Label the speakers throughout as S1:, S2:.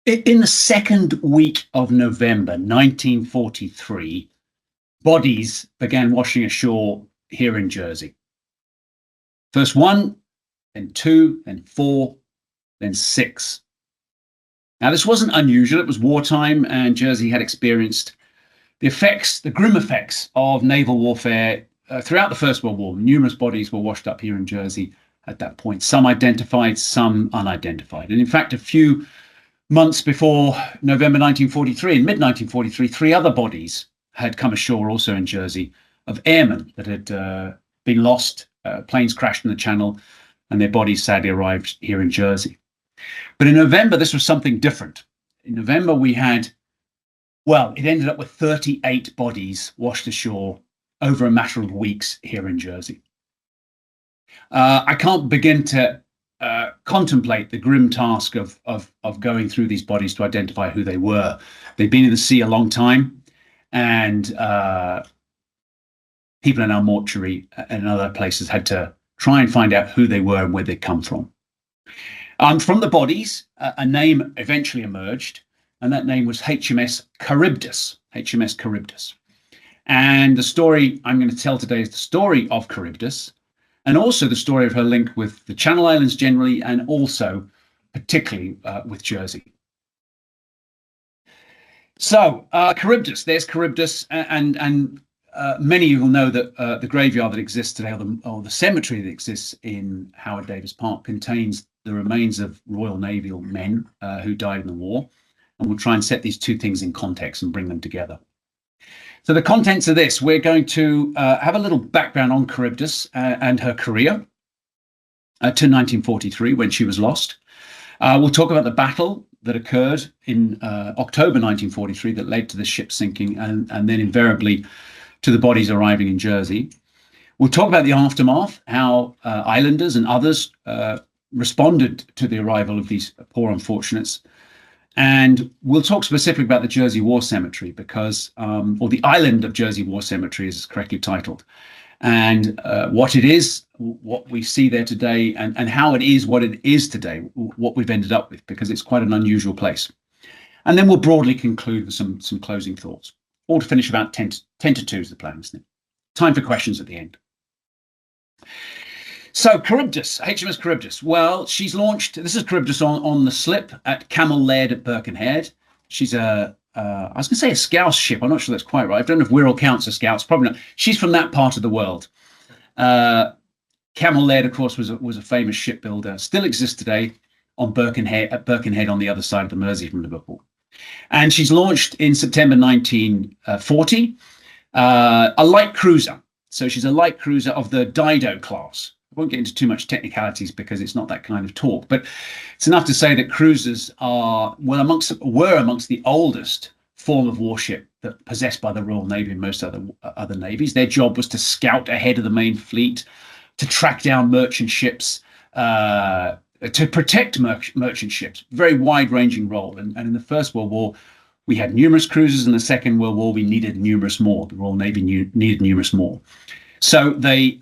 S1: In the second week of November 1943, bodies began washing ashore here in Jersey. First one, then two, then four, then six. Now, this wasn't unusual. It was wartime, and Jersey had experienced the grim effects of naval warfare throughout the First World War. Numerous bodies were washed up here in Jersey at that point, some identified, some unidentified. And in fact, a few months before November 1943, in mid-1943, three other bodies had come ashore also in Jersey of airmen that had been lost. Planes crashed in the Channel, and their bodies sadly arrived here in Jersey. But in November, this was something different. In November, we had, well, it ended up with 38 bodies washed ashore over a matter of weeks here in Jersey. I can't begin to contemplate the grim task of going through these bodies to identify who they were. They'd been in the sea a long time, and people in our mortuary and other places had to try and find out who they were and where they'd come from. From the bodies, a name eventually emerged, and that name was HMS CHARYBDIS. HMS CHARYBDIS. And the story I'm going to tell today is the story of CHARYBDIS, and also the story of her link with the Channel Islands generally, and also particularly with Jersey. So CHARYBDIS, there's CHARYBDIS, and many of you will know that the graveyard that exists today, or the cemetery that exists in Howard Davis Park, contains the remains of Royal Naval men who died in the war. And we'll try and set these two things in context and bring them together. So the contents of this, we're going to have a little background on CHARYBDIS and her career to 1943 when she was lost. We'll talk about the battle that occurred in October 1943 that led to the ship sinking, and then invariably to the bodies arriving in Jersey. We'll talk about the aftermath, how islanders and others responded to the arrival of these poor unfortunates. And we'll talk specifically about the Jersey War Cemetery because, or the Island of Jersey War Cemetery is correctly titled, and what it is, what we see there today, and how it is what it is today, what we've ended up with, because it's quite an unusual place. And then we'll broadly conclude with some closing thoughts, all to finish about 10 to 2 is the plan, isn't it? Time for questions at the end. So CHARYBDIS, HMS CHARYBDIS. Well, she's launched, this is CHARYBDIS on the slip at Camel Laird at Birkenhead. She's I was going to say a Scouse ship. I'm not sure that's quite right. I don't know if Wirral counts as Scouts, probably not. She's from that part of the world. Camel Laird, of course, was a famous shipbuilder, still exists today at Birkenhead on the other side of the Mersey from Liverpool. And she's launched in September 1940, a light cruiser. So she's a light cruiser of the Dido class. I won't get into too much technicalities because it's not that kind of talk, but it's enough to say that cruisers were amongst the oldest form of warship that possessed by the Royal Navy and most other navies. Their job was to scout ahead of the main fleet, to track down merchant ships, to protect merchant ships. Very wide-ranging role. And in the First World War, we had numerous cruisers. In the Second World War, we needed numerous more. The Royal Navy needed numerous more. So they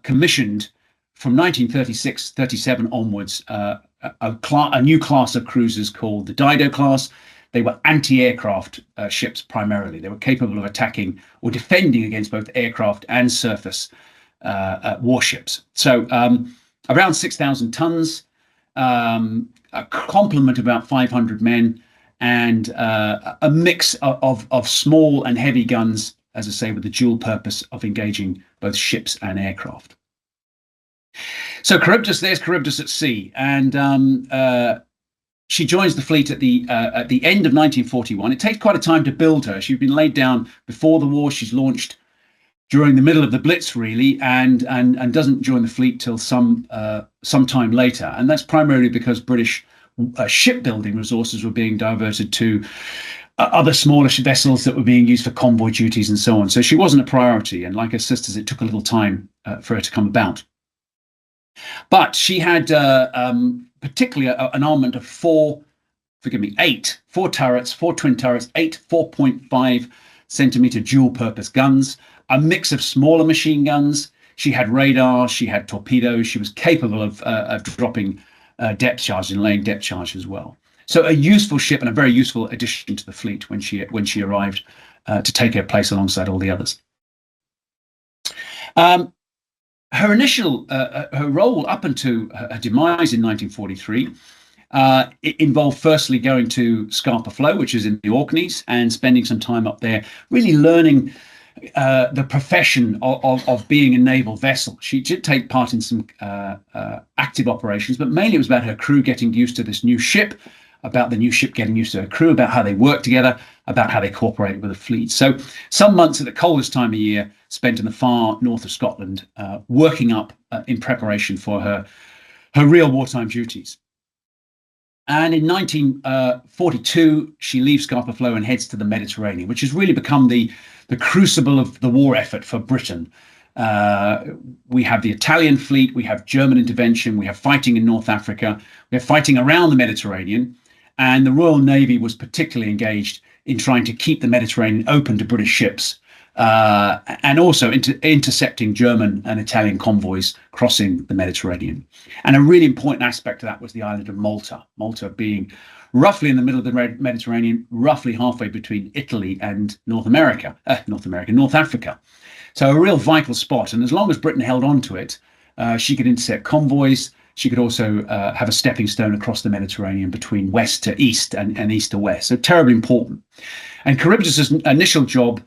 S1: commissioned, from 1936-37 onwards, a new class of cruisers called the Dido class. They were anti-aircraft ships primarily. They were capable of attacking or defending against both aircraft and surface warships. So around 6,000 tons, a complement of about 500 men, and a mix of small and heavy guns, as I say, with the dual purpose of engaging both ships and aircraft. So CHARYBDIS, there's CHARYBDIS at sea, and she joins the fleet at the end of 1941. It takes quite a time to build her. She'd been laid down before the war. She's launched during the middle of the Blitz, really, and doesn't join the fleet till some time later. And that's primarily because British shipbuilding resources were being diverted to other smaller vessels that were being used for convoy duties and so on. So she wasn't a priority. And like her sisters, it took a little time for her to come about. But she had particularly an armament of four turrets, 4 twin turrets, 8 4.5 centimeter dual purpose guns, a mix of smaller machine guns. She had radar, she had torpedoes, she was capable of dropping depth charges and laying depth charges as well. So a useful ship and a very useful addition to the fleet when she arrived to take her place alongside all the others. Her initial her role up until her demise in 1943 it involved firstly going to Scapa Flow, which is in the Orkneys, and spending some time up there, really learning the profession of being a naval vessel. She did take part in some active operations, but mainly it was about her crew getting used to this new ship, about the new ship getting used to her crew, about how they work together, about how they cooperate with the fleet. So some months at the coldest time of year spent in the far north of Scotland, working up in preparation for her real wartime duties. And in 1942, she leaves Scapa Flow and heads to the Mediterranean, which has really become the crucible of the war effort for Britain. We have the Italian fleet, we have German intervention, we have fighting in North Africa, we have fighting around the Mediterranean, and the Royal Navy was particularly engaged in trying to keep the Mediterranean open to British ships, and also intercepting German and Italian convoys crossing the Mediterranean. And a really important aspect of that was the island of Malta. Malta being roughly in the middle of the Mediterranean, roughly halfway between Italy and North Africa. So a real vital spot. And as long as Britain held on to it, she could intercept convoys. She could also have a stepping stone across the Mediterranean between west to east and east to west. So terribly important. And CHARYBDIS' initial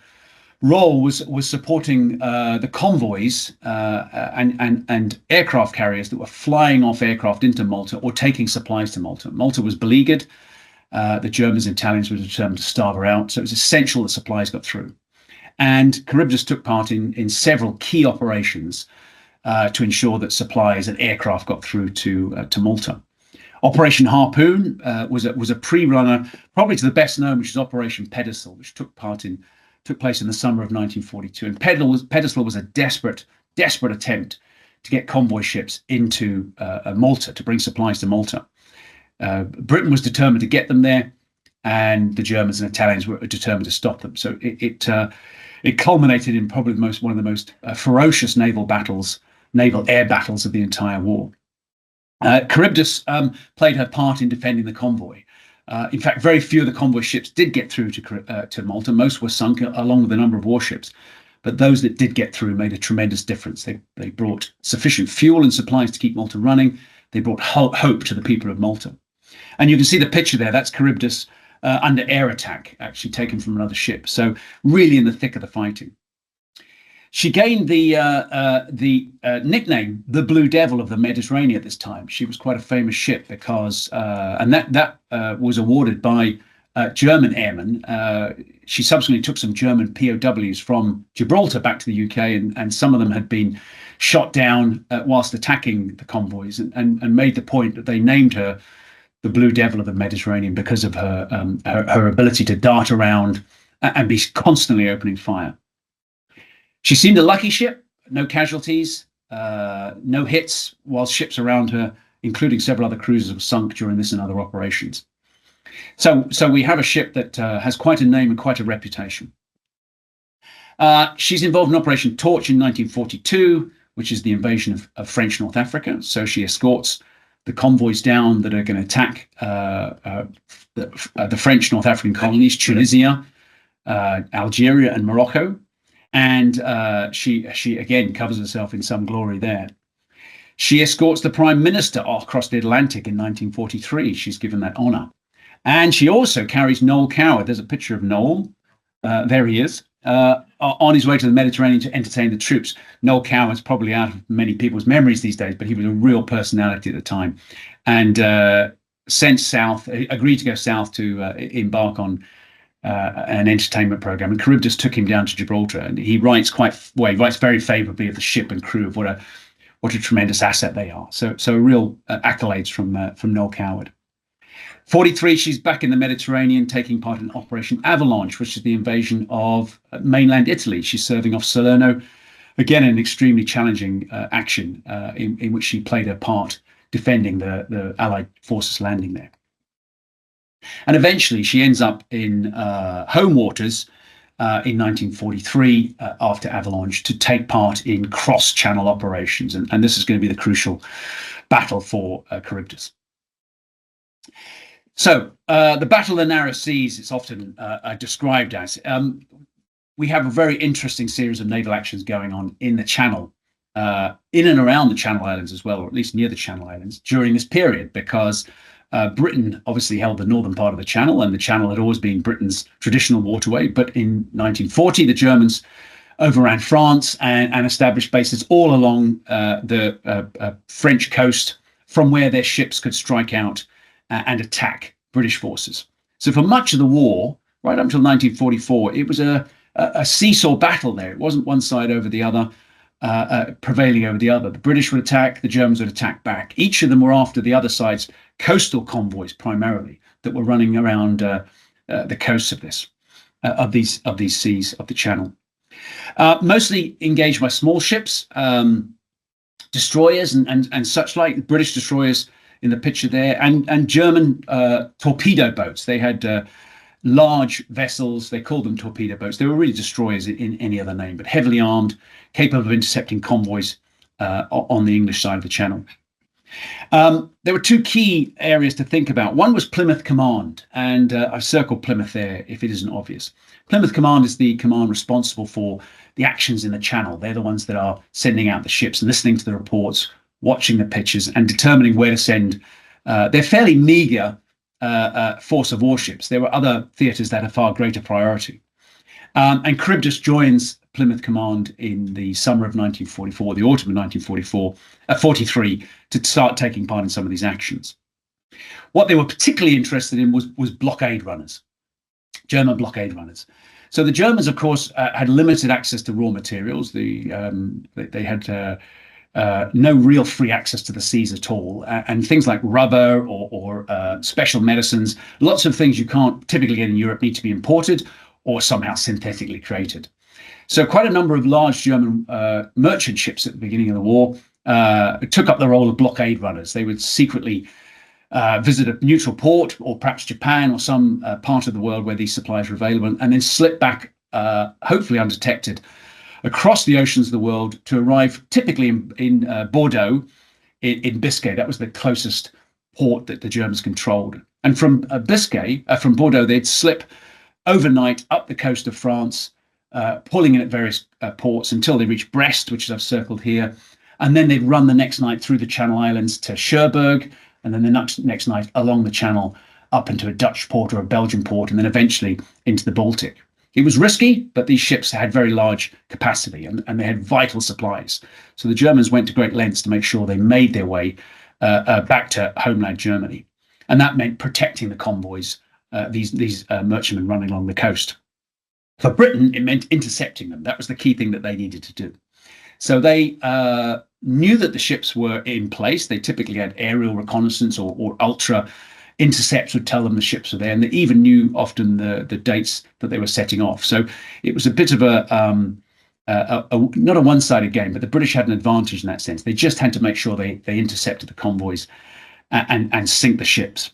S1: role was supporting the convoys and aircraft carriers that were flying off aircraft into Malta or taking supplies to Malta. Malta was beleaguered. The Germans and Italians were determined to starve her out. So it was essential that supplies got through. And CHARYBDIS took part in several key operations to ensure that supplies and aircraft got through to Malta. Operation Harpoon was a pre-runner, probably to the best known, which is Operation Pedestal, which took place in the summer of 1942. And Pedestal was a desperate attempt to get convoy ships into Malta, to bring supplies to Malta. Britain was determined to get them there, and the Germans and Italians were determined to stop them. So it culminated in probably one of the most ferocious naval air battles of the entire war. CHARYBDIS played her part in defending the convoy. In fact, very few of the convoy ships did get through to Malta. Most were sunk along with a number of warships. But those that did get through made a tremendous difference. They brought sufficient fuel and supplies to keep Malta running. They brought hope to the people of Malta. And you can see the picture there. That's CHARYBDIS under air attack, actually taken from another ship. So really in the thick of the fighting. She gained the nickname, the Blue Devil of the Mediterranean at this time. She was quite a famous ship because, and that was awarded by German airmen. She subsequently took some German POWs from Gibraltar back to the UK, and some of them had been shot down whilst attacking the convoys, and made the point that they named her the Blue Devil of the Mediterranean because of her ability to dart around and be constantly opening fire. She seemed a lucky ship, no casualties, no hits, while ships around her, including several other cruisers, were sunk during this and other operations. So we have a ship that has quite a name and quite a reputation. She's involved in Operation Torch in 1942, which is the invasion of French North Africa. So she escorts the convoys down that are going to attack the French North African colonies, Tunisia, Algeria, and Morocco. And she again covers herself in some glory there. She escorts the Prime Minister across the Atlantic in 1943. She's given that honour. And she also carries Noel Coward. There's a picture of Noel. There he is, on his way to the Mediterranean to entertain the troops. Noel Coward's probably out of many people's memories these days, but he was a real personality at the time. And sent south, agreed to go south to embark on an entertainment program, and CHARYBDIS took him down to Gibraltar, and he writes very favourably of the ship and crew, of what a tremendous asset they are. So real accolades from Noel Coward. 43, she's back in the Mediterranean, taking part in Operation Avalanche, which is the invasion of mainland Italy. She's serving off Salerno, again an extremely challenging action in which she played her part defending the Allied forces landing there. And eventually she ends up in home waters in 1943 after Avalanche to take part in cross-channel operations. And this is going to be the crucial battle for CHARYBDIS. So the Battle of the Narrow Seas, it's often described as. We have a very interesting series of naval actions going on in the Channel, in and around the Channel Islands as well, or at least near the Channel Islands during this period, because Britain obviously held the northern part of the Channel, and the Channel had always been Britain's traditional waterway. But in 1940, the Germans overran France and established bases all along the French coast, from where their ships could strike out and attack British forces. So for much of the war, right up until 1944, it was a seesaw battle there. It wasn't one side over the other, prevailing over the other. The British would attack, the Germans would attack back. Each of them were after the other side's coastal convoys primarily that were running around the coasts of these seas of the Channel. Mostly engaged by small ships, destroyers and such like, British destroyers in the picture there, and German torpedo boats. They had large vessels. They called them torpedo boats. They were really destroyers in any other name, but heavily armed, capable of intercepting convoys on the English side of the Channel. There were two key areas to think about. One was Plymouth Command, and I've circled Plymouth there if it isn't obvious. Plymouth Command is the command responsible for the actions in the Channel. They're the ones that are sending out the ships, listening to the reports, watching the pictures, and determining where to send their fairly meagre force of warships. There were other theatres that had far greater priority. And CHARYBDIS joins Plymouth Command in the summer of 1944, the autumn of 1943, to start taking part in some of these actions. What they were particularly interested in was blockade runners, German blockade runners. So the Germans, of course, had limited access to raw materials. They had no real free access to the seas at all, and things like rubber or special medicines, lots of things you can't typically get in Europe, need to be imported or somehow synthetically created. So quite a number of large German merchant ships at the beginning of the war took up the role of blockade runners. They would secretly visit a neutral port, or perhaps Japan or some part of the world where these supplies were available, and then slip back, hopefully undetected, across the oceans of the world to arrive typically in Bordeaux, in Biscay. That was the closest port that the Germans controlled. And from from Bordeaux, they'd slip overnight up the coast of France, pulling in at various ports until they reached Brest, which I've circled here. And then they'd run the next night through the Channel Islands to Cherbourg, and then the next night along the Channel up into a Dutch port or a Belgian port, and then eventually into the Baltic. It was risky, but these ships had very large capacity and they had vital supplies. So the Germans went to great lengths to make sure they made their way back to homeland Germany. And that meant protecting the convoys, these merchantmen running along the coast. For Britain, it meant intercepting them. That was the key thing that they needed to do. So they knew that the ships were in place. They typically had aerial reconnaissance or ultra intercepts would tell them the ships were there, and they even knew often the dates that they were setting off. So it was a bit of not a one-sided game, but the British had an advantage in that sense. They just had to make sure they intercepted the convoys and sink the ships.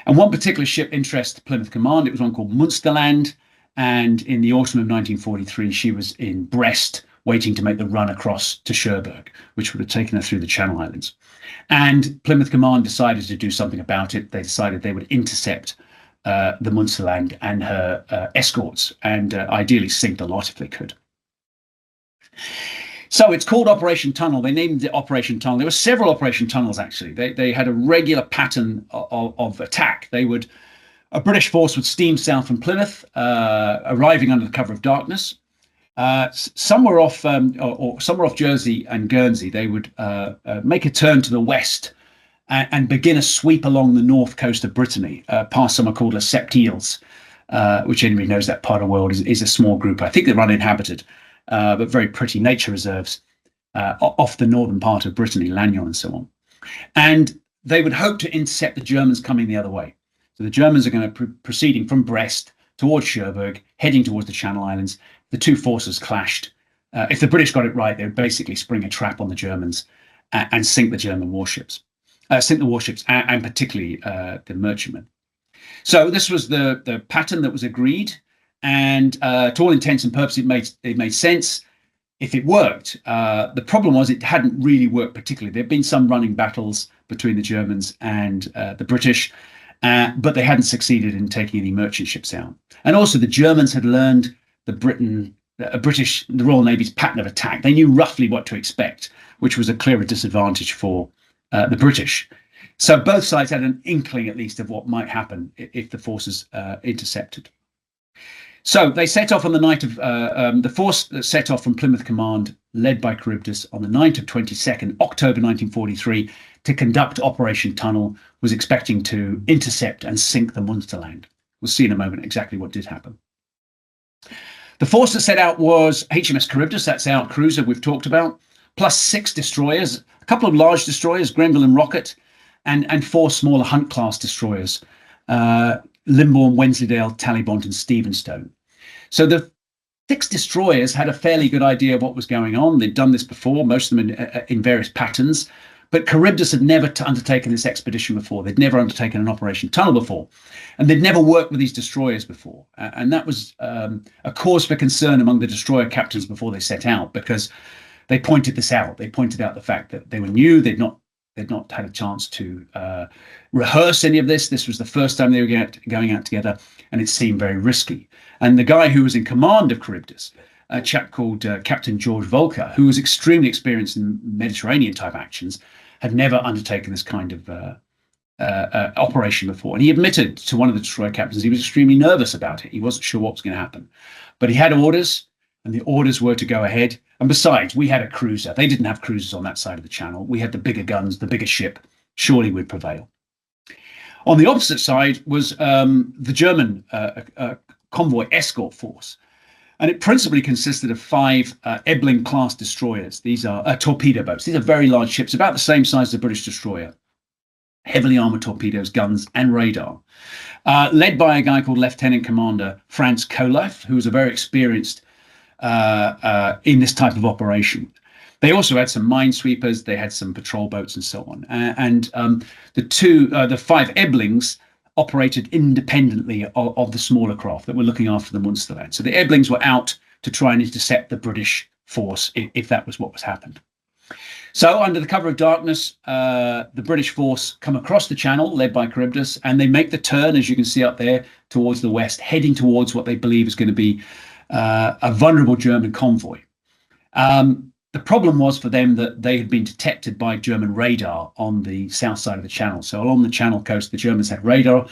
S1: And one particular ship interested Plymouth Command. It was one called Munsterland, and in the autumn of 1943, she was in Brest, waiting to make the run across to Cherbourg, which would have taken her through the Channel Islands. And Plymouth Command decided to do something about it. They decided they would intercept the Munsterland and her escorts, and ideally sink the lot if they could. So it's called Operation Tunnel. They named it Operation Tunnel. There were several Operation Tunnels, actually. They had a regular pattern of attack. A British force would steam south from Plymouth, arriving under the cover of darkness. Somewhere off Jersey and Guernsey, they would make a turn to the west and begin a sweep along the north coast of Brittany, past somewhere called Les Septiles, which anybody knows that part of the world is a small group. I think they're uninhabited, but very pretty nature reserves off the northern part of Brittany, Lannion and so on. And they would hope to intercept the Germans coming the other way. So the Germans are going to proceeding from Brest towards Cherbourg, heading towards the Channel Islands. The two forces clashed. If the British got it right, they would basically spring a trap on the Germans and sink the German warships, and particularly the merchantmen. So this was the pattern that was agreed, and to all intents and purposes, it made sense if it worked. The problem was it hadn't really worked particularly. There had been some running battles between the Germans and the British, but they hadn't succeeded in taking any merchant ships out. And also the Germans had learned the Royal Navy's pattern of attack. They knew roughly what to expect, which was a clearer disadvantage for the British. So both sides had an inkling, at least, of what might happen if the forces intercepted. So they set off on the night of the force that set off from Plymouth Command, led by Charybdis, on the night of 22nd October 1943 to conduct Operation Tunnel, was expecting to intercept and sink the Munsterland. We'll see in a moment exactly what did happen. The force that set out was HMS Charybdis, that's our cruiser we've talked about, plus 6 destroyers, a couple of large destroyers, Grenville and Rocket, and 4 smaller Hunt-class destroyers, Limborne, Wensleydale, Talybont, and Stephenstone. So the 6 destroyers had a fairly good idea of what was going on. They'd done this before, most of them in various patterns, but Charybdis had never undertaken this expedition before. They'd never undertaken an Operation Tunnel before, and they'd never worked with these destroyers before. And that was a cause for concern among the destroyer captains before they set out, because they pointed this out. They pointed out the fact that they were new. They'd not had a chance to rehearse any of this. This was the first time they were going out together, and it seemed very risky. And the guy who was in command of Charybdis, a chap called Captain George Volker, who was extremely experienced in Mediterranean-type actions, had never undertaken this kind of operation before. And he admitted to one of the destroyer captains he was extremely nervous about it. He wasn't sure what was going to happen. But he had orders, and the orders were to go ahead. And besides, we had a cruiser. They didn't have cruisers on that side of the channel. We had the bigger guns, the bigger ship. Surely we'd prevail. On the opposite side was the German convoy escort force. And it principally consisted of 5 Ebling-class destroyers. These are torpedo boats. These are very large ships, about the same size as a British destroyer. Heavily armoured torpedoes, guns, and radar. Led by a guy called Lieutenant Commander Franz Koloff, who was a very experienced in this type of operation. They also had some minesweepers. They had some patrol boats and so on. The 5 Eblings operated independently of the smaller craft that were looking after the Munsterland. So the Eblings were out to try and intercept the British force if that was what was happened. So under the cover of darkness, the British force come across the channel, led by Charybdis, and they make the turn, as you can see up there, towards the west, heading towards what they believe is going to be a vulnerable German convoy. The problem was for them that they had been detected by German radar on the south side of the channel. So along the Channel coast, the Germans had radar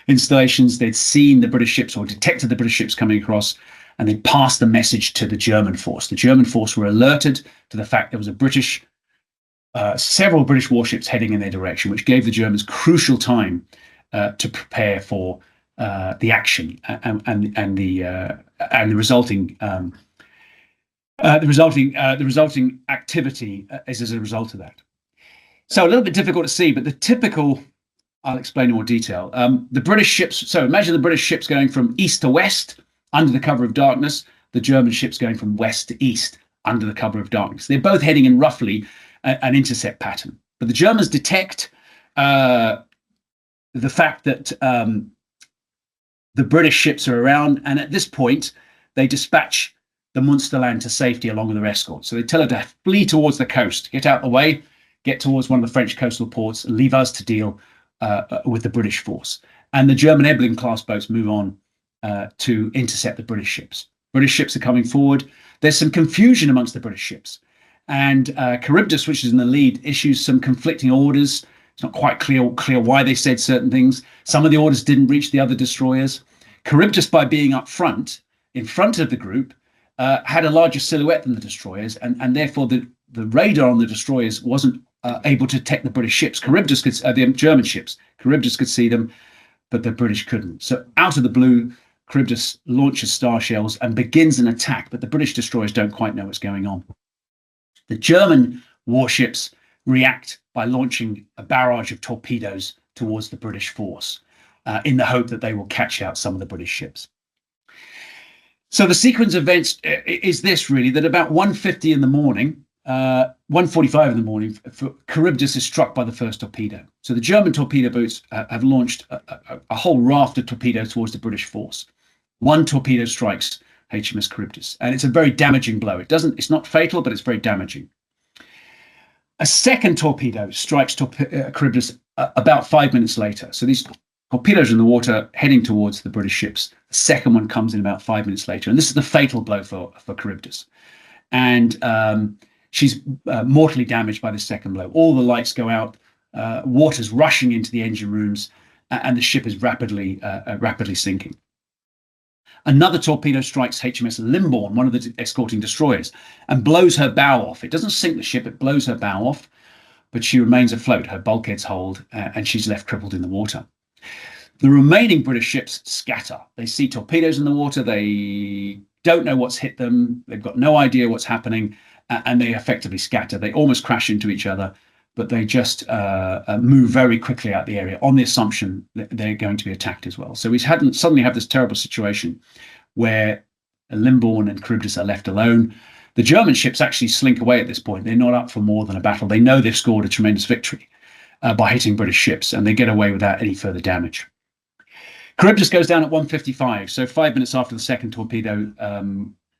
S1: installations. They'd seen the British ships, or detected the British ships coming across, and they passed the message to the German force. The German force were alerted to the fact there was several British warships heading in their direction, which gave the Germans crucial time to prepare for the action and the resulting activity as a result of that. So a little bit difficult to see, but the typical, I'll explain in more detail. The British ships, so imagine the British ships going from east to west under the cover of darkness, the German ships going from west to east under the cover of darkness. They're both heading in roughly an intercept pattern. But the Germans detect the fact that the British ships are around, and at this point, they dispatch the Munsterland to safety along with their escort. So they tell her to flee towards the coast, get out of the way, get towards one of the French coastal ports, and leave us to deal with the British force. And the German Ebling-class boats move on to intercept the British ships. British ships are coming forward. There's some confusion amongst the British ships. And Charybdis, which is in the lead, issues some conflicting orders. It's not quite clear why they said certain things. Some of the orders didn't reach the other destroyers. Charybdis, by being up front, in front of the group, had a larger silhouette than the destroyers, and therefore the radar on the destroyers wasn't able to detect the British ships. The German ships. Charybdis could see them, but the British couldn't. So out of the blue, Charybdis launches star shells and begins an attack, but the British destroyers don't quite know what's going on. The German warships react by launching a barrage of torpedoes towards the British force in the hope that they will catch out some of the British ships. So the sequence of events is this, really, that about 1:50 in the morning, 1:45 in the morning, Charybdis is struck by the first torpedo. So the German torpedo boats have launched a whole raft of torpedoes towards the British force. One torpedo strikes HMS Charybdis, and it's a very damaging blow. It's not fatal, but it's very damaging. A second torpedo strikes Charybdis about 5 minutes later. So these torpedoes in the water heading towards the British ships. The second one comes in about 5 minutes later. And this is the fatal blow for CHARYBDIS. And she's mortally damaged by the second blow. All the lights go out, water's rushing into the engine rooms, and the ship is rapidly sinking. Another torpedo strikes HMS Limbourne, one of the escorting destroyers, and blows her bow off. It doesn't sink the ship, it blows her bow off, but she remains afloat. Her bulkheads hold, and she's left crippled in the water. The remaining British ships scatter. They see torpedoes in the water. They don't know what's hit them. They've got no idea what's happening, and they effectively scatter. They almost crash into each other, but they just move very quickly out the area on the assumption that they're going to be attacked as well. So we suddenly have this terrible situation where Limbourne and CHARYBDIS are left alone. The German ships actually slink away at this point. They're not up for more than a battle. They know they've scored a tremendous victory by hitting British ships, and they get away without any further damage. CHARYBDIS goes down at 1:55, so 5 minutes after the second torpedo,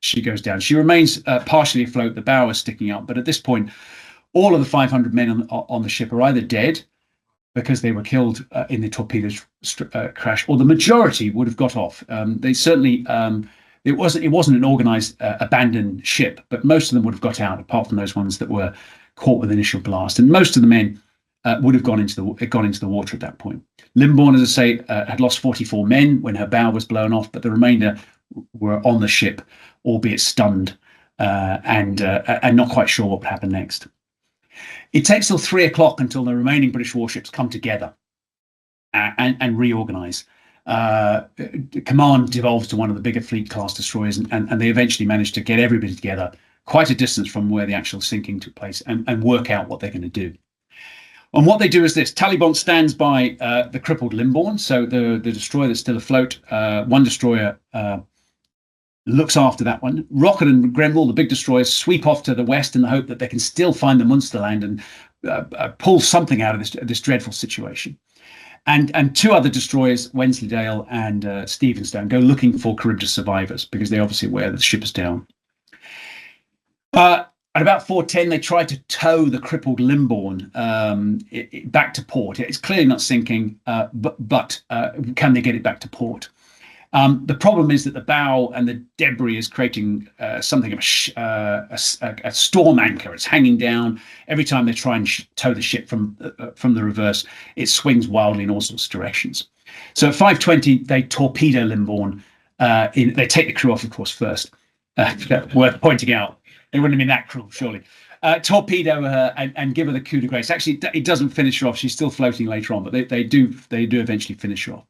S1: she goes down. She remains partially afloat. The bow is sticking up, but at this point, all of the 500 men on the ship are either dead because they were killed in the torpedo crash, or the majority would have got off. They certainly, it wasn't an organized abandoned ship, but most of them would have got out, apart from those ones that were caught with initial blast. And most of the men would have gone into the water at that point. Limbourne, as I say, had lost 44 men when her bow was blown off, but the remainder were on the ship, albeit stunned and not quite sure what would happen next. It takes till 3 o'clock until the remaining British warships come together and reorganize. Command devolves to one of the bigger fleet class destroyers, and they eventually manage to get everybody together quite a distance from where the actual sinking took place and work out what they're going to do. And what they do is this: Talleyrand stands by the crippled Limbourne, so the destroyer that's still afloat. One destroyer looks after that one. Rocket and Grenville, the big destroyers, sweep off to the west in the hope that they can still find the Munsterland and pull something out of this dreadful situation. And two other destroyers, Wensleydale and Stephenstone, go looking for CHARYBDIS survivors because they're obviously aware that the ship is down. At about 4:10, they try to tow the crippled Limbourne back to port. It's clearly not sinking, but can they get it back to port? The problem is that the bow and the debris is creating something of a storm anchor. It's hanging down. Every time they try and tow the ship from the reverse, it swings wildly in all sorts of directions. So at 5:20, they torpedo Limbourne. They take the crew off, of course, first. Worth pointing out. It wouldn't have been that cruel, surely. Torpedo her and give her the coup de grace. Actually, it doesn't finish her off. She's still floating later on, but they do eventually finish her off.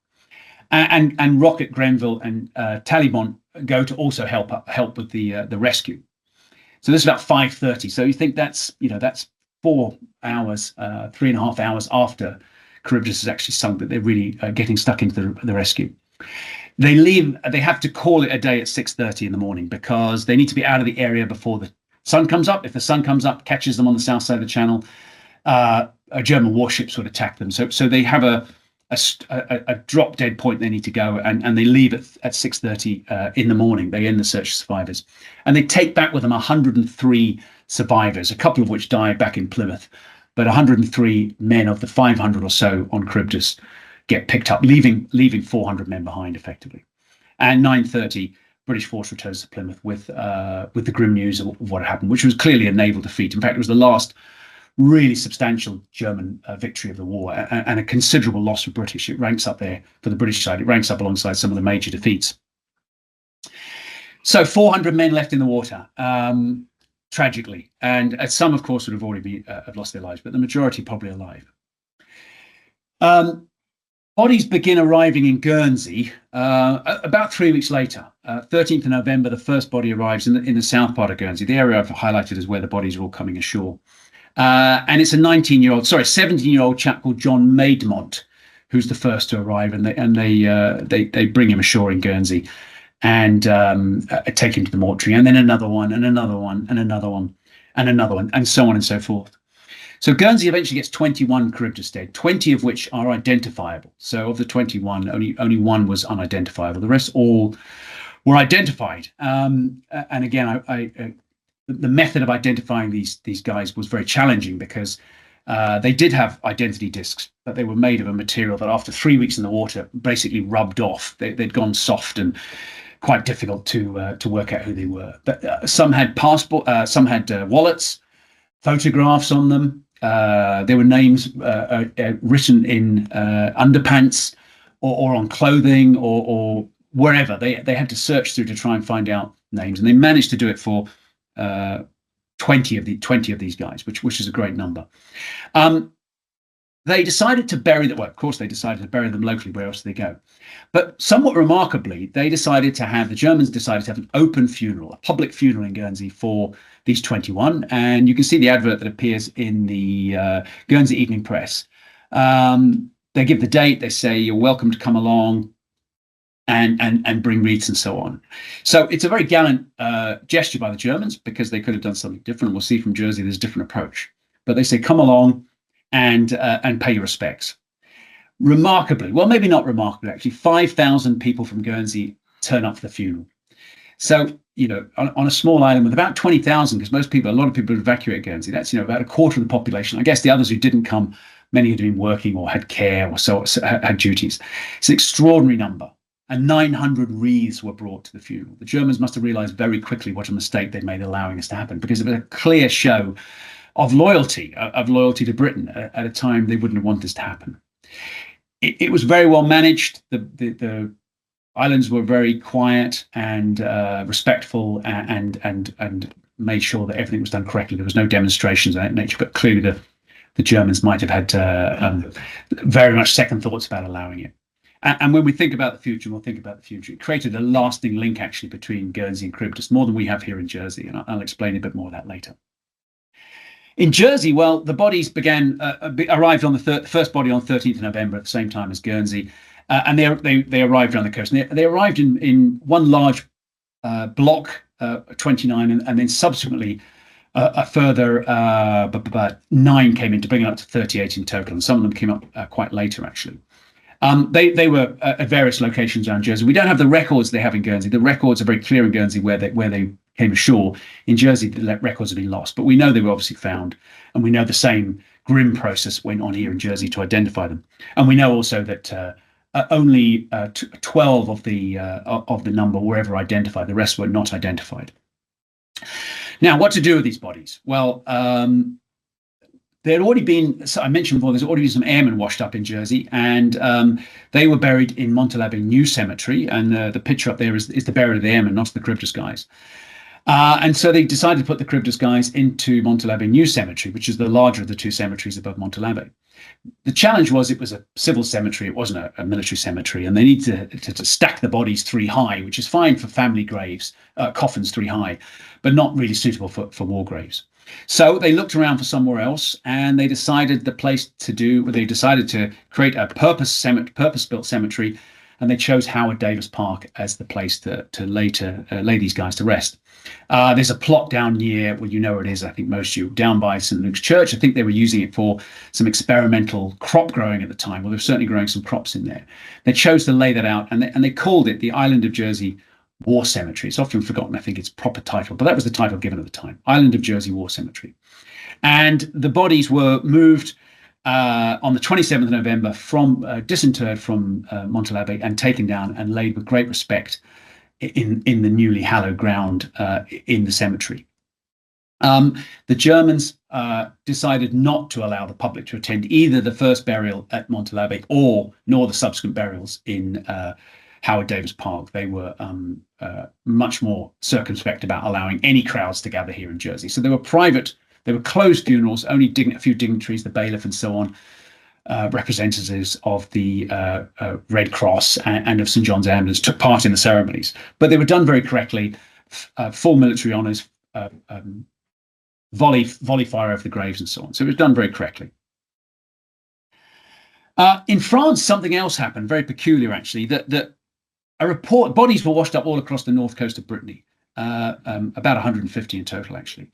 S1: And Rocket, Grenville, and Talleyrand go to also help with the rescue. So this is about 5:30. So you think that's 4 hours, 3.5 hours after CHARYBDIS has actually sunk, that they're really getting stuck into the rescue. They leave. They have to call it a day at 6:30 in the morning because they need to be out of the area before the sun comes up. If the sun comes up, catches them on the south side of the channel, German warships would attack them. So they have a drop dead point they need to go, and they leave at 6:30 in the morning. They end the search for survivors, and they take back with them 103 survivors, a couple of which died back in Plymouth, but 103 men of the 500 or so on CHARYBDIS get picked up, leaving 400 men behind effectively. And 9:30, British force returns to Plymouth with the grim news of what happened, which was clearly a naval defeat. In fact, it was the last really substantial German victory of the war, and a considerable loss for British. It ranks up there for the British side. It ranks up alongside some of the major defeats. So 400 men left in the water, tragically, and some, of course, would have already have lost their lives, but the majority probably alive. Bodies begin arriving in Guernsey about 3 weeks later. 13th of November, the first body arrives in the south part of Guernsey, the area I've highlighted as where the bodies are all coming ashore. And it's a 17-year-old chap called John Maidmont, who's the first to arrive, and they bring him ashore in Guernsey and take him to the mortuary, and then another one, and another one, and another one, and another one, and so on and so forth. So Guernsey eventually gets 21 CHARYBDIS dead, 20 of which are identifiable. So of the 21, only one was unidentifiable. The rest all were identified. And again, the method of identifying these guys was very challenging because they did have identity discs that they were made of a material that after 3 weeks in the water basically rubbed off. They'd gone soft and quite difficult to work out who they were. But some had some had wallets, photographs on them. There were names written in underpants or on clothing or wherever. They had to search through to try and find out names, and they managed to do it for 20 of these guys, which is a great number. They decided to bury them. Well, of course, they decided to bury them locally. Where else do they go? But somewhat remarkably, the Germans decided to have an open funeral, a public funeral in Guernsey for these 21. And you can see the advert that appears in the Guernsey Evening Press. They give the date. They say, you're welcome to come along and bring wreaths and so on. So it's a very gallant gesture by the Germans, because they could have done something different. We'll see from Jersey, there's a different approach. But they say, come along and pay your respects. Remarkably, well, maybe not remarkably, actually, 5,000 people from Guernsey turn up for the funeral. So, on a small island with about 20,000, because a lot of people evacuate Guernsey, that's, about a quarter of the population. I guess the others who didn't come, many had been working or had care or so had duties. It's an extraordinary number. And 900 wreaths were brought to the funeral. The Germans must have realized very quickly what a mistake they'd made allowing this to happen, because it was a clear show of loyalty to Britain at a time they wouldn't have wanted this to happen. It was very well managed. The islands were very quiet and respectful, and made sure that everything was done correctly. There was no demonstrations of that nature, but clearly the Germans might have had very much second thoughts about allowing it. And when we think about the future, it created a lasting link actually between Guernsey and Charybdis, more than we have here in Jersey, and I'll explain a bit more of that later. In Jersey, well, the bodies arrived on the first body on 13th of November at the same time as Guernsey, and they arrived around the coast. And they arrived in one large block, 29, and then subsequently a further about 9 came in to bring it up to 38 in total, and some of them came up quite later actually. They were at various locations around Jersey. We don't have the records they have in Guernsey. The records are very clear in Guernsey where they came ashore. In Jersey, the records have been lost, but we know they were obviously found, and we know the same grim process went on here in Jersey to identify them. And we know also that only 12 of the number were ever identified. The rest were not identified. Now, what to do with these bodies? Well, there had already been, I mentioned before, there's already been some airmen washed up in Jersey, and they were buried in Montalabé New Cemetery. And the picture up there is the burial of the airmen, not the Charybdis guys. And so they decided to put the Charybdis guys into Montalabé New Cemetery, which is the larger of the two cemeteries above Montalabé. The challenge was it was a civil cemetery, it wasn't a military cemetery, and they needed to stack the bodies 3 high, which is fine for family graves, coffins 3 high, but not really suitable for war graves. So they looked around for somewhere else, and they decided to create a purpose-built cemetery, and they chose Howard Davis Park as the place to lay these guys to rest. There's a plot down near, well, you know where it is, I think most of you, down by St. Luke's Church. I think they were using it for some experimental crop growing at the time. Well, they were certainly growing some crops in there. They chose to lay that out, and they called it the Island of Jersey War Cemetery. It's often forgotten, I think, its proper title, but that was the title given at the time, Island of Jersey War Cemetery. And the bodies were moved on the 27th of November disinterred from Montalabé and taken down and laid with great respect in the newly hallowed ground in the cemetery. The Germans decided not to allow the public to attend either the first burial at Montalabé nor the subsequent burials in Howard Davis Park. They were much more circumspect about allowing any crowds to gather here in Jersey. So they were closed funerals. Only a few dignitaries, the bailiff and so on, representatives of the Red Cross and of St. John's Ambulance took part in the ceremonies. But they were done very correctly, full military honours, volley fire over the graves and so on. So it was done very correctly. In France, something else happened, very peculiar actually, that bodies were washed up all across the north coast of Brittany, about 150 in total actually.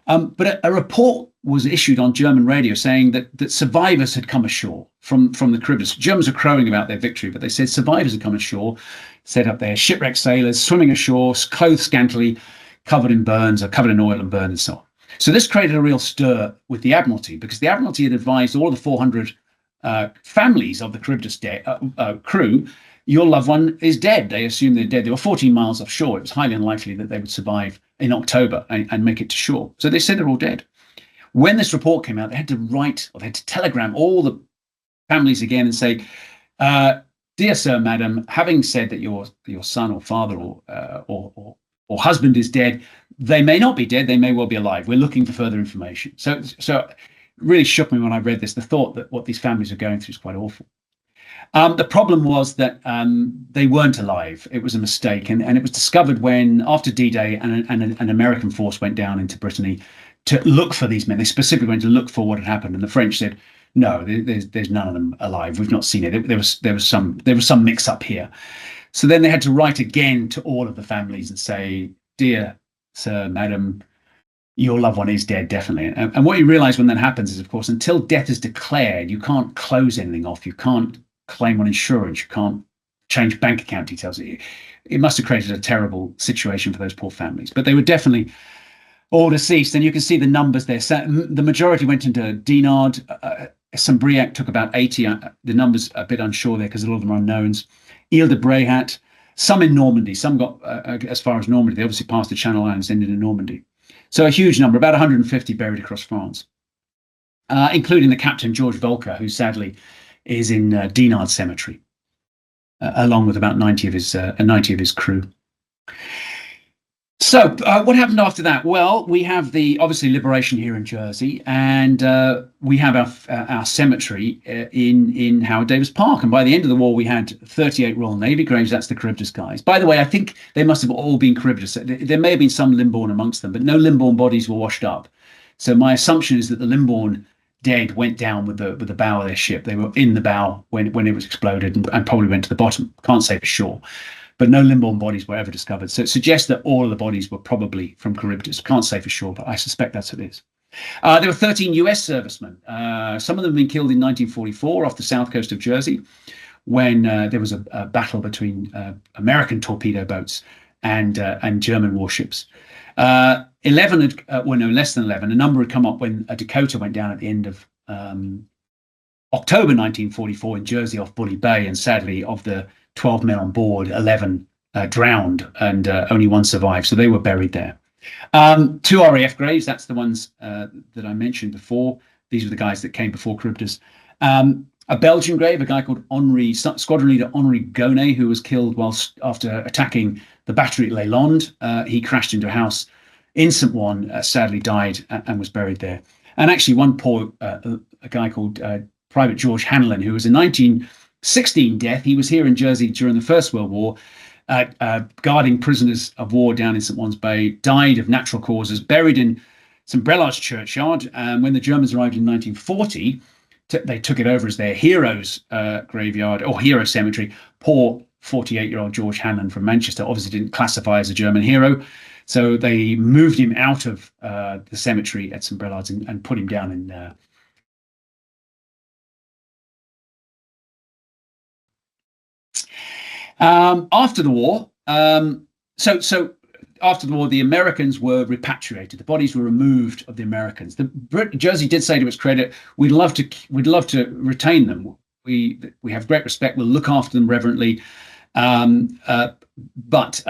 S1: But a report was issued on German radio saying that survivors had come ashore from the Charybdis. Germans were crowing about their victory, but they said survivors had come ashore, set up there, shipwrecked sailors, swimming ashore, clothed scantily, covered in burns, or covered in oil and burn and so on. So this created a real stir with the Admiralty, because the Admiralty had advised all of the 400 families of the Charybdis crew, your loved one is dead. They assume they're dead. They were 14 miles offshore. It was highly unlikely that they would survive in October and make it to shore. So they said they're all dead. When this report came out, they had to telegram all the families again and say, "Dear sir, madam, having said that your son or father or husband is dead, they may not be dead. They may well be alive. We're looking for further information." So really shook me when I read this. The thought that what these families are going through is quite awful. The problem was that they weren't alive. It was a mistake, and it was discovered when, after D-Day, an American force went down into Brittany to look for these men. They specifically went to look for what had happened, and the French said, "No, there's none of them alive. We've not seen it. There was some mix up here." So then they had to write again to all of the families and say, "Dear sir, madam, your loved one is dead, definitely." And what you realize when that happens is, of course, until death is declared, you can't close anything off. You can't claim on insurance. You can't change bank account details. It must have created a terrible situation for those poor families. But they were definitely all deceased. And you can see the numbers there. So the majority went into Dinard. Saint-Briac took about 80. The numbers are a bit unsure there because a lot of them are unknowns. Ile de Bréhat, some in Normandy. Some got as far as Normandy. They obviously passed the Channel Islands, ended in Normandy. So a huge number, about 150 buried across France, including the captain, George Volcker, who sadly is in Dinard Cemetery, along with about 90 of his crew. So what happened after that? Well, we have obviously liberation here in Jersey, and we have our cemetery in Howard Davis Park. And by the end of the war, we had 38 Royal Navy graves. That's the Charybdis guys. By the way, I think they must have all been Charybdis. There may have been some Limborne amongst them, but no Limborne bodies were washed up. So my assumption is that the Limborne dead went down with the bow of their ship. They were in the bow when it was exploded and probably went to the bottom. Can't say for sure. But no Limborne bodies were ever discovered. So it suggests that all of the bodies were probably from Charybdis. Can't say for sure, but I suspect that's what it is. There were 13 US servicemen. Some of them had been killed in 1944 off the south coast of Jersey when there was a battle between American torpedo boats and German warships. 11 less than 11. A number had come up when a Dakota went down at the end of October 1944 in Jersey off Bully Bay, and sadly, of the 12 men on board, 11 drowned and only one survived. So they were buried there. 2 RAF graves, that's the ones that I mentioned before. These were the guys that came before Charybdis. A Belgian grave, a guy called Squadron Leader Henri Gonnet, who was killed after attacking the battery at Les Landes. He crashed into a house in St. Juan, sadly died and was buried there. And actually one a guy called Private George Hanlon, who was a 1916 death. He was here in Jersey during the First World War, guarding prisoners of war down in St. Juan's Bay, died of natural causes, buried in St. Brelard's churchyard. And when the Germans arrived in 1940, they took it over as their heroes graveyard or hero cemetery. Poor 48-year-old George Hanlon from Manchester obviously didn't classify as a German hero. So they moved him out of the cemetery at St. Brelard's and put him down in after the war. So after the war, the Americans were repatriated. The bodies were removed of the Americans. Jersey did say to its credit, we'd love to retain them. We have great respect. We'll look after them reverently. But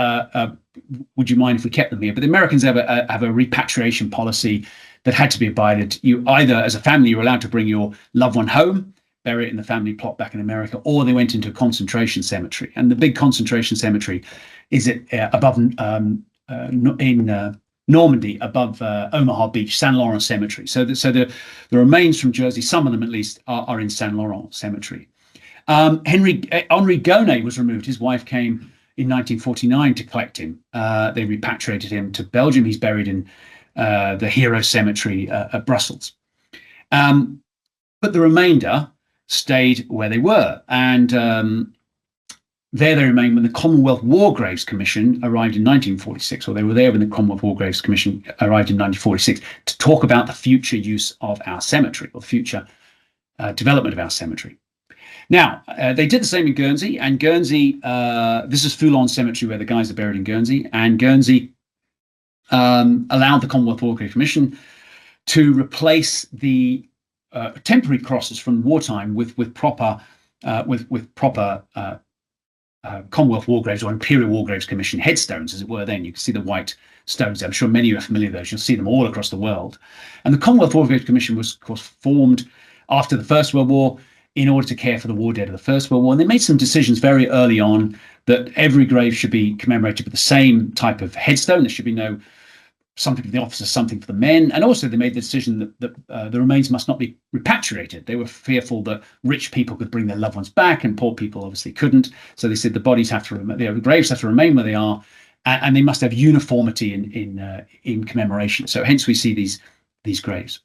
S1: would you mind if we kept them here? But the Americans have a repatriation policy that had to be abided. You either, as a family, you're allowed to bring your loved one home, bury it in the family plot back in America, or they went into a concentration cemetery. And the big concentration cemetery is above in Normandy, above Omaha Beach, Saint Laurent Cemetery. So the remains from Jersey, some of them at least, are in Saint Laurent Cemetery. Henri Gonnet was removed. His wife came in 1949 to collect him. They repatriated him to Belgium. He's buried in the Hero Cemetery at Brussels. But the remainder stayed where they were. And there they remained when the Commonwealth War Graves Commission arrived in 1946, or they were there when the Commonwealth War Graves Commission arrived in 1946 to talk about the future use of our cemetery, or the future development of our cemetery. Now, they did the same in Guernsey, and Guernsey, this is Foulon Cemetery where the guys are buried in Guernsey, and Guernsey allowed the Commonwealth War Graves Commission to replace the temporary crosses from wartime with proper Commonwealth War Graves or Imperial War Graves Commission headstones, as it were. Then you can see the white stones. I'm sure many of you are familiar with those. You'll see them all across the world. And the Commonwealth War Graves Commission was, of course, formed after the First World War in order to care for the war dead of the First World War. And they made some decisions very early on that every grave should be commemorated with the same type of headstone. There should be no something for the officers, something for the men. And also they made the decision that the remains must not be repatriated. They were fearful that rich people could bring their loved ones back and poor people obviously couldn't. So they said the bodies have to remain, the graves have to remain where they are, and they must have uniformity in commemoration. So hence we see these graves.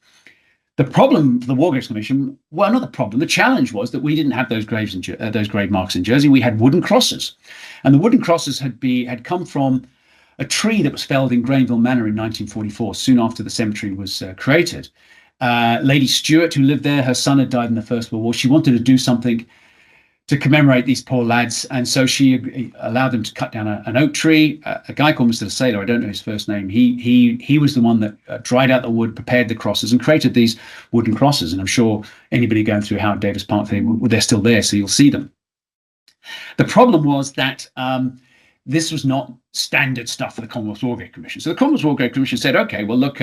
S1: The problem for the War Graves Commission, well, not the problem, the challenge was that we didn't have those graves those grave marks in Jersey. We had wooden crosses, and the wooden crosses had come from a tree that was felled in Granville Manor in 1944, soon after the cemetery was created. Lady Stewart, who lived there, her son had died in the First World War. She wanted to do something to commemorate these poor lads, and so she allowed them to cut down an oak tree. A guy called Mr. Saylor, I don't know his first name, he was the one that dried out the wood, prepared the crosses, and created these wooden crosses. And I'm sure anybody going through Howard Davis Park today, they're still there, so you'll see them. The problem was that this was not standard stuff for the Commonwealth War Graves Commission. So the Commonwealth War Graves Commission said, okay, well, look,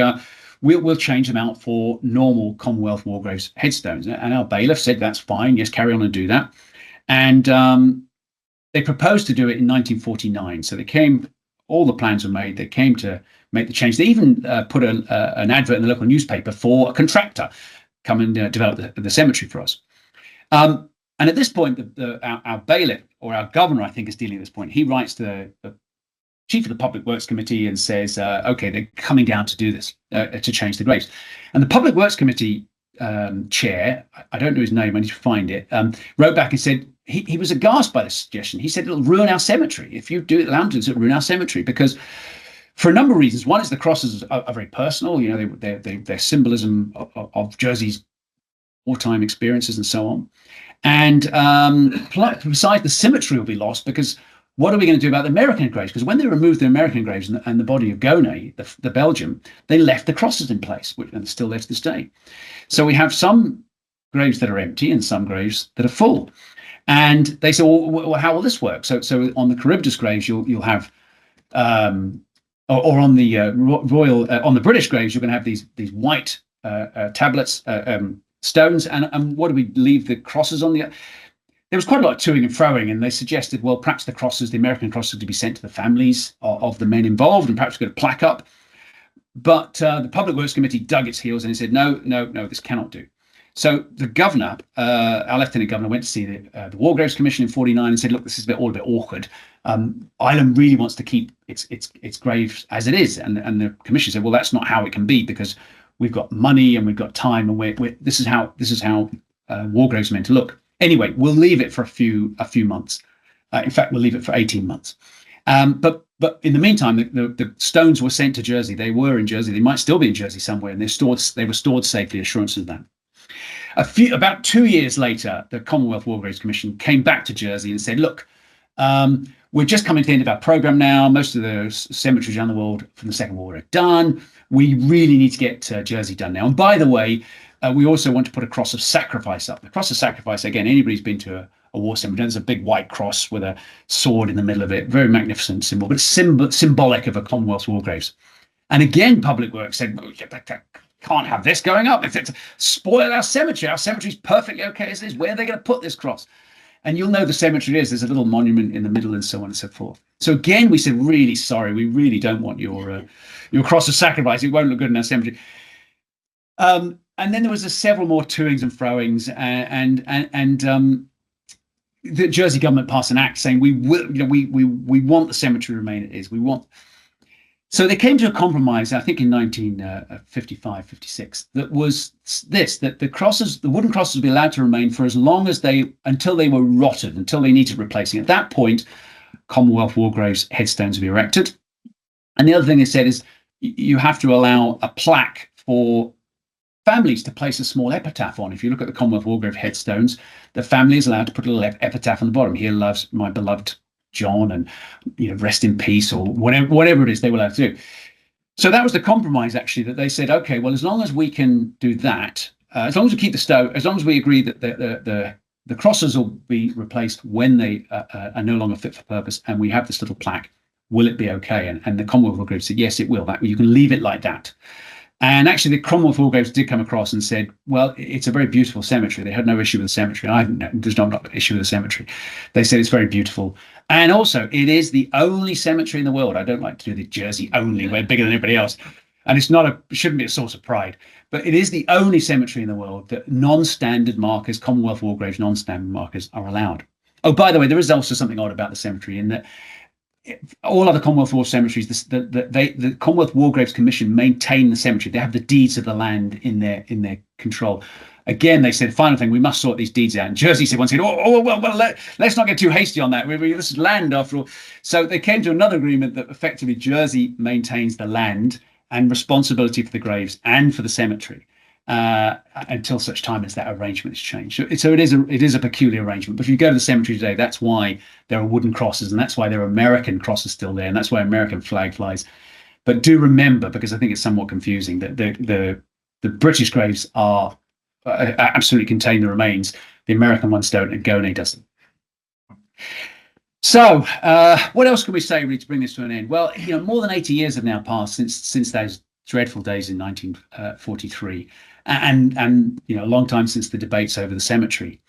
S1: we'll change them out for normal Commonwealth War Graves headstones. And our bailiff said, that's fine. Yes, carry on and do that. And they proposed to do it in 1949. So all the plans were made. They came to make the change. They even put an advert in the local newspaper for a contractor come and develop the cemetery for us. And at this point, our bailiff, or our governor, I think, is dealing at this point. He writes to the chief of the Public Works Committee and says, okay, they're coming down to do this, to change the graves. And the Public Works Committee chair, I don't know his name, I need to find it, wrote back and said he was aghast by this suggestion. He said, it'll ruin our cemetery. If you do it, it'll ruin our cemetery, because for a number of reasons. One is the crosses are very personal. You know, they're symbolism of Jersey's wartime experiences and so on. And besides, the symmetry will be lost, because what are we going to do about the American graves? Because when they removed the American graves and the body of Gonay, the Belgian, they left the crosses in place, and they're still there to this day. So we have some graves that are empty and some graves that are full. And they say, well, how will this work? So on the CHARYBDIS graves, you'll have, or on the on the British graves, you're going to have these white tablets, stones, and what do we leave the crosses on? There was quite a lot of toing and froing, and they suggested, well, perhaps the crosses, the American crosses, to be sent to the families of the men involved, and perhaps get a plaque up. But the Public Works Committee dug its heels and said, no, this cannot do. So the governor, our lieutenant governor, went to see the War Graves Commission in '49 and said, look, this is all a bit awkward. Ireland really wants to keep its graves as it is, and the commission said, well, that's not how it can be, because we've got money and we've got time, and this is how war graves are meant to look. Anyway, we'll leave it for a few months. In fact, we'll leave it for 18 months. But in the meantime, the stones were sent to Jersey. They were in Jersey. They might still be in Jersey somewhere, and they were stored safely. Assurances of that. About 2 years later, the Commonwealth War Graves Commission came back to Jersey and said, look, we're just coming to the end of our program now. Most of the cemeteries around the world from the Second World War are done. We really need to get Jersey done now. And by the way, we also want to put a cross of sacrifice up. The cross of sacrifice, again, anybody's been to a war cemetery, there's a big white cross with a sword in the middle of it. Very magnificent symbol, but symbolic of a Commonwealth War Graves. And again, Public Works said, can't have this going up. It's spoil our cemetery. Our cemetery's perfectly okay as it is. Where are they going to put this cross? And you'll know the cemetery is. There's a little monument in the middle, and so on and so forth. So again, we said, really sorry. We really don't want your cross of sacrifice. It won't look good in our cemetery. And then there was several more toings and froings, and the Jersey government passed an act saying we want the cemetery to remain as it is. We want. So they came to a compromise, I think in 1955, 56, that was that the wooden crosses would be allowed to remain for as long as until they were rotted, until they needed replacing. At that point, Commonwealth War Graves headstones would be erected. And the other thing they said is you have to allow a plaque for families to place a small epitaph on. If you look at the Commonwealth War Grave headstones, the family is allowed to put a little epitaph on the bottom. Here lives my beloved John, and rest in peace, or whatever it is they were allowed to do. So that was the compromise, actually, that they said, okay, well, as long as we can do that, as long as we keep the stone, as long as we agree that the crosses will be replaced when they are no longer fit for purpose, and we have this little plaque, will it be okay? And the Commonwealth War Graves said, yes, it will. That you can leave it like that. And actually, the Commonwealth War Graves did come across and said, well, it's a very beautiful cemetery. They had no issue with the cemetery. There's not an issue with the cemetery. They said it's very beautiful. And also, it is the only cemetery in the world. I don't like to do the Jersey only. We're bigger than everybody else. And it's not it shouldn't be a source of pride. But it is the only cemetery in the world that non-standard markers, Commonwealth War Graves non-standard markers, are allowed. Oh, by the way, there is also something odd about the cemetery in that all other Commonwealth War cemeteries, the Commonwealth War Graves Commission maintain the cemetery. They have the deeds of the land in their control. Again, they said, final thing, we must sort these deeds out. And Jersey said once again, let's not get too hasty on that. This is land after all. So they came to another agreement that effectively Jersey maintains the land and responsibility for the graves and for the cemetery until such time as that arrangement is changed. So it is a peculiar arrangement. But if you go to the cemetery today, that's why there are wooden crosses, and that's why there are American crosses still there, and that's why American flag flies. But do remember, because I think it's somewhat confusing, that the British graves are absolutely contain the remains. The American ones don't, and Gonay doesn't. So what else can we say really to bring this to an end? Well, more than 80 years have now passed since those dreadful days in 1943, and a long time since the debates over the cemetery.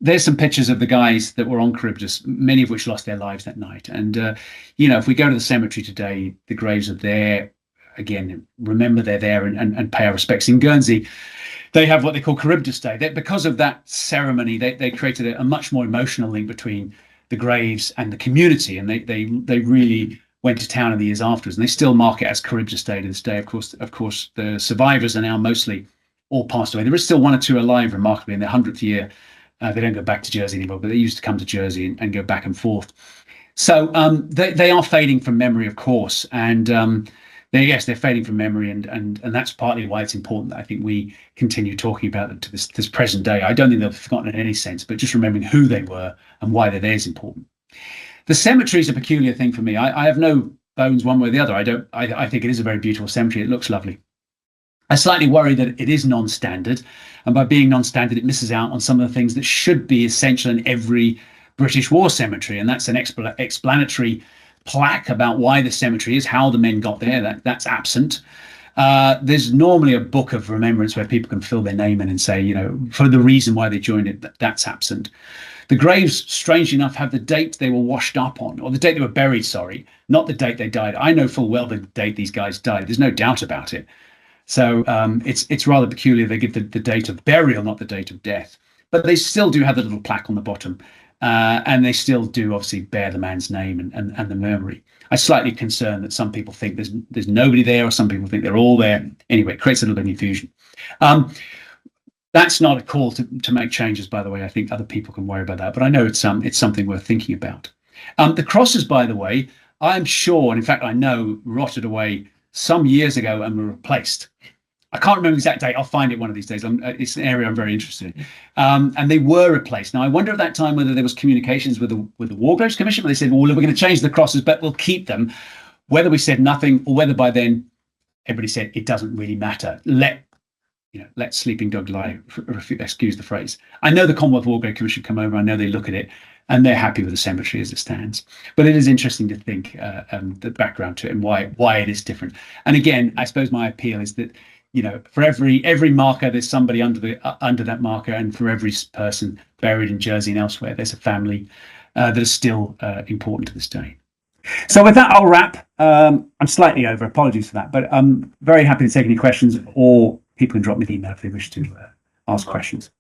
S1: There's some pictures of the guys that were on Charybdis, many of which lost their lives that night. And if we go to the cemetery today, the graves are there. Again, remember they're there and pay our respects. In Guernsey, they have what they call Charybdis Day. Because of that ceremony, they created a much more emotional link between the graves and the community, and they really went to town in the years afterwards, and they still mark it as Charybdis Day to this day. Of course, the survivors are now mostly all passed away. There is still one or two alive, remarkably, in their 100th year. They don't go back to Jersey anymore, but they used to come to Jersey and go back and forth. So they are fading from memory, of course, and they're fading from memory, and that's partly why it's important that I think we continue talking about them to this present day. I don't think they've forgotten in any sense, but just remembering who they were and why they're there is important. The cemetery is a peculiar thing for me. I have no bones one way or the other. I think it is a very beautiful cemetery. It looks lovely. I slightly worry that it is non-standard, and by being non-standard, it misses out on some of the things that should be essential in every British war cemetery, and that's an explanatory plaque about why the cemetery is, how the men got there. That's absent. There's normally a book of remembrance where people can fill their name in and say, for the reason why they joined it. That's absent. The graves, strangely enough, have the date they were washed up on, or the date they were buried, sorry, not the date they died. I know full well the date these guys died. There's no doubt about it. So it's rather peculiar they give the date of burial, not the date of death. But they still do have the little plaque on the bottom, and they still do obviously bear the man's name and the memory. I'm slightly concerned that some people think there's nobody there, or some people think they're all there. Anyway, it creates a little bit of confusion. That's not a call to make changes, by the way. I think other people can worry about that, but I know it's something worth thinking about. The crosses, by the way, I'm sure, and in fact I know, rotted away some years ago and were replaced. I can't remember the exact date. I'll find it one of these days. It's an area I'm very interested in. And they were replaced. Now, I wonder at that time whether there was communications with the War Graves Commission, where they said, well, we're going to change the crosses, but we'll keep them. Whether we said nothing, or whether by then everybody said it doesn't really matter. Let sleeping dog lie, excuse the phrase. I know the Commonwealth War Graves Commission come over. I know they look at it, and they're happy with the cemetery as it stands. But it is interesting to think the background to it and why it is different. And again, I suppose my appeal is that, for every marker, there's somebody under that marker, and for every person buried in Jersey and elsewhere, there's a family that is still important to this day. So with that, I'll wrap. I'm slightly over. Apologies for that, but I'm very happy to take any questions, or people can drop me an email if they wish to ask questions.